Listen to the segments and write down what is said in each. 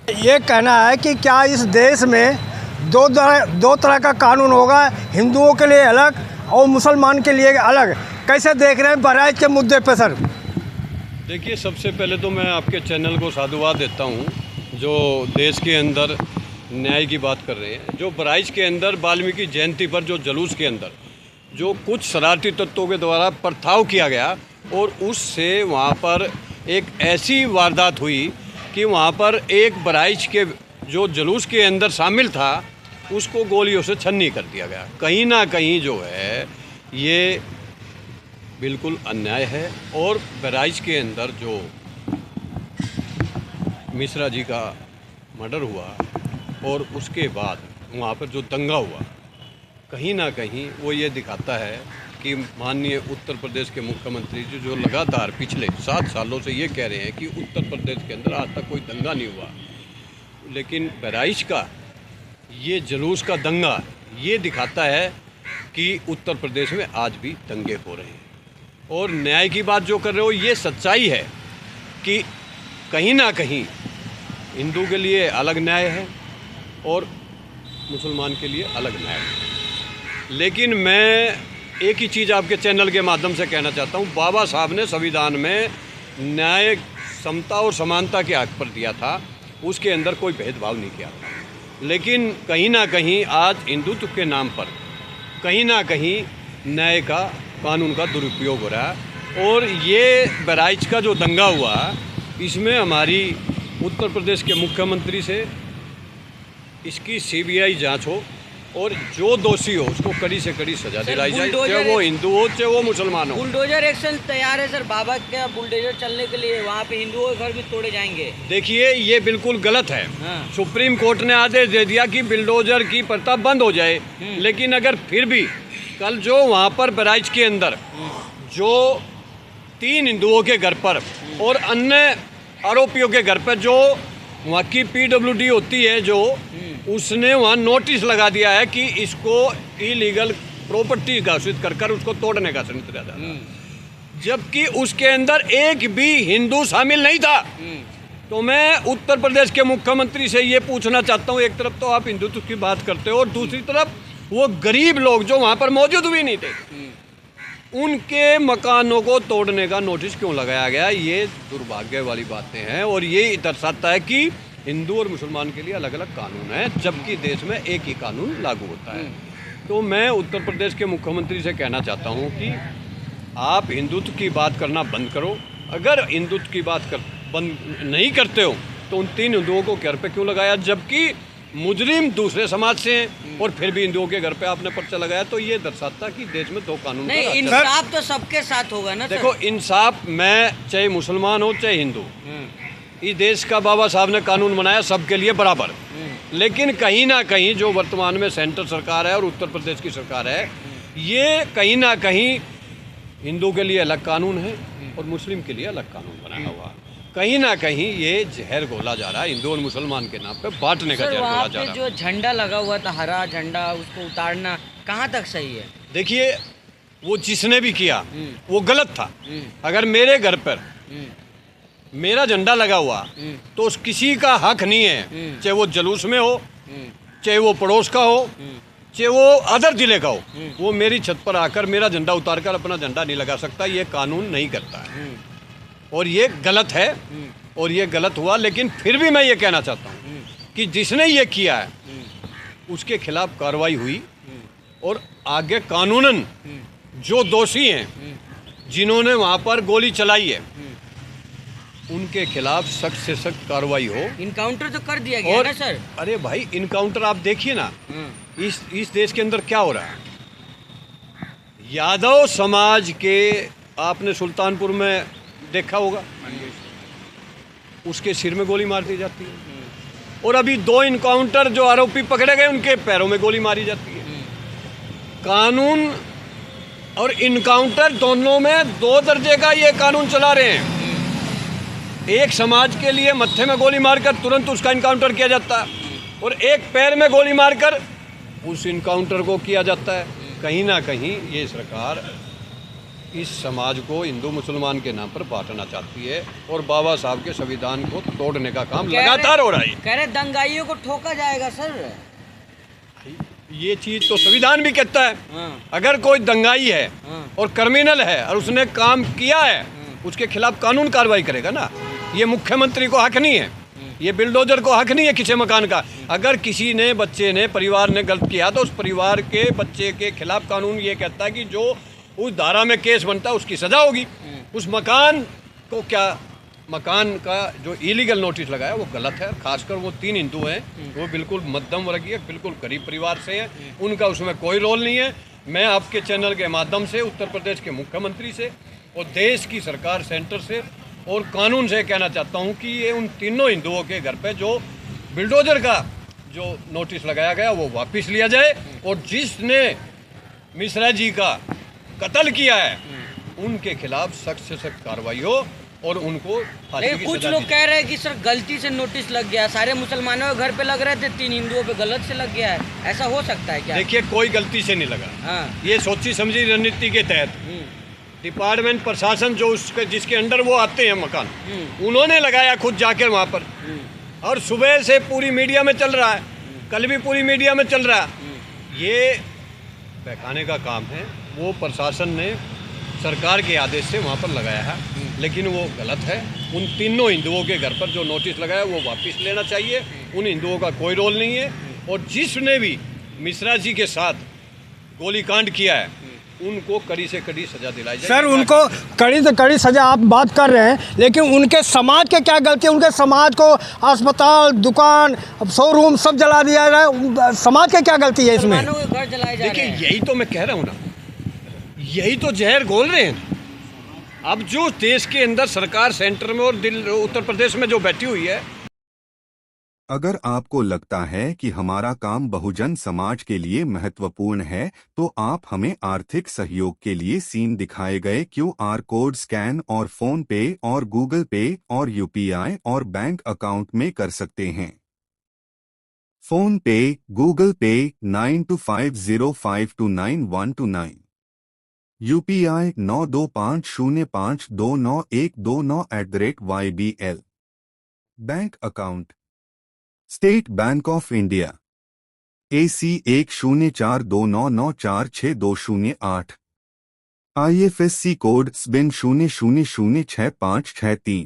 ये कहना है कि क्या इस देश में दो तरह का कानून होगा, हिंदुओं के लिए अलग और मुसलमान के लिए अलग। कैसे देख रहे हैं बहराइच के मुद्दे पे सर? देखिए, सबसे पहले तो मैं आपके चैनल को साधुवाद देता हूँ जो देश के अंदर न्याय की बात कर रहे हैं। जो बहराइच के अंदर वाल्मीकि जयंती पर जो जुलूस के अंदर जो कुछ शरारती तत्वों के द्वारा पथराव किया गया और उससे वहाँ पर एक ऐसी वारदात हुई कि वहाँ पर एक बहराइच के जो जुलूस के अंदर शामिल था उसको गोलियों से छन्नी कर दिया गया। कहीं ना कहीं जो है ये बिल्कुल अन्याय है। और बहराइच के अंदर जो मिश्रा जी का मर्डर हुआ और उसके बाद वहाँ पर जो दंगा हुआ, कहीं ना कहीं वो ये दिखाता है कि माननीय उत्तर प्रदेश के मुख्यमंत्री जी जो लगातार पिछले 7 सालों से ये कह रहे हैं कि उत्तर प्रदेश के अंदर आज तक कोई दंगा नहीं हुआ, लेकिन बहराइच का ये जुलूस का दंगा ये दिखाता है कि उत्तर प्रदेश में आज भी दंगे हो रहे हैं। और न्याय की बात जो कर रहे हो, ये सच्चाई है कि कहीं ना कहीं हिंदू के लिए अलग न्याय है और मुसलमान के लिए अलग न्याय है। लेकिन मैं एक ही चीज़ आपके चैनल के माध्यम से कहना चाहता हूँ, बाबा साहब ने संविधान में न्याय, समता और समानता के हक पर दिया था, उसके अंदर कोई भेदभाव नहीं किया था। लेकिन कहीं ना कहीं आज हिंदुत्व के नाम पर कहीं ना कहीं न्याय का, कानून का दुरुपयोग हो रहा है। और ये बहराइच का जो दंगा हुआ, इसमें हमारी उत्तर प्रदेश के मुख्यमंत्री से इसकी CBI जांच हो और जो दोषी हो उसको कड़ी से कड़ी सजा दिलाई जाए, चाहे वो हिंदू हो चाहे वो मुसलमान हो। बुलडोजर एक्शन तैयार है सर, बाबा का बुलडोजर चलने के लिए, वहाँ पे हिंदुओं के घर भी तोड़े जाएंगे। देखिए, ये बिल्कुल गलत है। सुप्रीम कोर्ट ने आदेश दे दिया कि बुलडोजर की प्रथा बंद हो जाए, लेकिन अगर फिर भी कल जो वहाँ पर बहराइच के अंदर जो 3 हिंदुओं के घर पर और अन्य आरोपियों के घर पर जो वहाँ की PWD होती है, जो उसने वहाँ नोटिस लगा दिया है कि इसको इलीगल प्रॉपर्टी घोषित कर उसको तोड़ने का संकल्प किया था, जबकि उसके अंदर एक भी हिंदू शामिल नहीं था। तो मैं उत्तर प्रदेश के मुख्यमंत्री से ये पूछना चाहता हूँ, एक तरफ तो आप हिंदुत्व की बात करते हो और दूसरी तरफ वो गरीब लोग जो वहाँ पर मौजूद भी नहीं थे, उनके मकानों को तोड़ने का नोटिस क्यों लगाया गया? ये दुर्भाग्य वाली बातें हैं और ये दर्शाता है कि हिंदू और मुसलमान के लिए अलग अलग कानून है, जबकि देश में एक ही कानून लागू होता है। तो मैं उत्तर प्रदेश के मुख्यमंत्री से कहना चाहता हूँ कि आप हिंदुत्व की बात करना बंद करो। अगर हिंदुत्व की बात बंद नहीं करते हो तो उन 3 हिंदुओं को घर पे क्यों लगाया, जबकि मुजरिम दूसरे समाज से हैं और फिर भी हिंदुओं के घर पे आपने पर्चा लगाया? तो ये दर्शाता कि देश में 2 कानून नहीं, इंसाफ तो सबके साथ होगा ना। देखो, इंसाफ, मैं चाहे मुसलमान हो चाहे हिंदू, इस देश का बाबा साहब ने कानून बनाया सबके लिए बराबर। लेकिन कहीं ना कहीं जो वर्तमान में सेंटर सरकार है और उत्तर प्रदेश की सरकार है, ये कहीं ना कहीं हिंदू के लिए अलग कानून है और मुस्लिम के लिए अलग कानून बनाया हुआ। कहीं ना कहीं ये जहर घोला जा रहा है, हिंदू और मुसलमान के नाम पे बांटने का जहर घोला जा रहा है। जो झंडा लगा हुआ था, हरा झंडा, उसको उतारना कहाँ तक सही है? देखिए, वो जिसने भी किया वो गलत था। अगर मेरे घर पर मेरा झंडा लगा हुआ तो किसी का हक नहीं है, चाहे वो जुलूस में हो, चाहे वो पड़ोस का हो, चाहे वो अदर जिले का हो, वो मेरी छत पर आकर मेरा झंडा उतारकर अपना झंडा नहीं लगा सकता। ये कानून नहीं करता है और ये गलत है और ये गलत हुआ। लेकिन फिर भी मैं ये कहना चाहता हूँ कि जिसने ये किया है उसके खिलाफ कार्रवाई हुई और आगे कानूनन जो दोषी हैं, जिन्होंने वहाँ पर गोली चलाई है, उनके खिलाफ सख्त से सख्त कार्रवाई हो। इनकाउंटर तो कर दिया गया ना सर? अरे भाई, इनकाउंटर आप देखिए ना, इस देश के अंदर क्या हो रहा है। यादव समाज के आपने सुल्तानपुर में देखा होगा, उसके सिर में गोली मार दी जाती है। और अभी 2 इनकाउंटर जो आरोपी पकड़े गए, उनके पैरों में गोली मारी जाती है। कानून और इनकाउंटर दोनों में 2 दर्जे का ये कानून चला रहे हैं। एक समाज के लिए मत्थे में गोली मारकर तुरंत उसका इनकाउंटर किया जाता है और एक पैर में गोली मारकर उस इनकाउंटर को किया जाता है। कहीं ना कहीं ये सरकार इस समाज को हिंदू मुसलमान के नाम पर बांटना चाहती है और बाबा साहब के संविधान को तोड़ने का काम लगातार हो रहा है। कह रहे दंगाइयों को ठोका जाएगा सर। ये चीज तो संविधान भी कहता है। हाँ। अगर कोई दंगाई है और क्रिमिनल है और उसने काम किया है, उसके खिलाफ कानून कार्रवाई करेगा ना। ये मुख्यमंत्री को हक नहीं है, ये बिल्डोजर को हक नहीं है किसी मकान का। अगर किसी ने बच्चे ने परिवार ने गलत किया तो उस परिवार के बच्चे के खिलाफ कानून ये कहता है कि जो उस धारा में केस बनता है उसकी सजा होगी। उस मकान को क्या, मकान का जो इलीगल नोटिस लगाया वो गलत है। खासकर वो 3 हिंदू हैं, वो बिल्कुल मध्यम वर्गीय, बिल्कुल गरीब परिवार से हैं, उनका उसमें कोई रोल नहीं है। मैं आपके चैनल के माध्यम से उत्तर प्रदेश के मुख्यमंत्री से और देश की सरकार सेंटर से और कानून से कहना चाहता हूँ कि ये उन तीनों हिंदुओं के घर पे जो बिल्डोजर का जो नोटिस लगाया गया वो वापस लिया जाए और जिसने मिश्रा जी का कत्ल किया है उनके खिलाफ सख्त से सख्त कार्रवाई हो और उनको फांसी की कुछ सजा लोग दी कह रहे हैं कि सर गलती से नोटिस लग गया, सारे मुसलमानों के घर पे लग रहे थे, 3 हिंदुओं पे गलत से लग गया है, ऐसा हो सकता है क्या? देखिए, कोई गलती से नहीं लगा। हाँ। ये सोची समझी रणनीति के तहत डिपार्टमेंट प्रशासन जो उसके जिसके अंडर वो आते हैं मकान, उन्होंने लगाया खुद जाकर वहाँ पर। और सुबह से पूरी मीडिया में चल रहा है, कल भी पूरी मीडिया में चल रहा है। ये बहकाने का काम है। वो प्रशासन ने सरकार के आदेश से वहाँ पर लगाया है, लेकिन वो गलत है। उन तीनों हिंदुओं के घर पर जो नोटिस लगाया वो वापस लेना चाहिए। उन हिंदुओं का कोई रोल नहीं है और जिसने भी मिश्रा जी के साथ गोलीकांड किया है उनको कड़ी से कड़ी सजा दिलाई जाए। सर, उनको कड़ी से कड़ी सजा आप बात कर रहे हैं, लेकिन उनके समाज के क्या गलती है? उनके समाज को अस्पताल, दुकान, शोरूम सब जला दिया जाए, समाज की क्या गलती है इसमें? मुसलमानों के घर जलाए जा रहे देखिए, हैं। यही तो मैं कह रहा हूँ ना, यही तो जहर घोल रहे हैं। अब जो देश के अंदर सरकार सेंटर में और उत्तर प्रदेश में जो बैठी हुई है। अगर आपको लगता है कि हमारा काम बहुजन समाज के लिए महत्वपूर्ण है, तो आप हमें आर्थिक सहयोग के लिए सीन दिखाए गए QR कोड स्कैन और फोन पे और गूगल पे और UPI और बैंक अकाउंट में कर सकते हैं। फोन पे, गूगल पे 9250529129, UPI 9250529129@YBL। Bank account state bank of India AC 1042994628, IFSC code SBIN 00066563।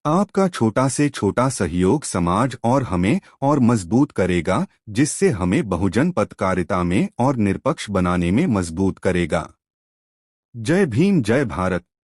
आपका छोटा से छोटा सहयोग समाज और हमें और मजबूत करेगा, जिससे हमें बहुजन पत्रकारिता में और निष्पक्ष बनाने में मजबूत करेगा। जय भीम, जय भारत।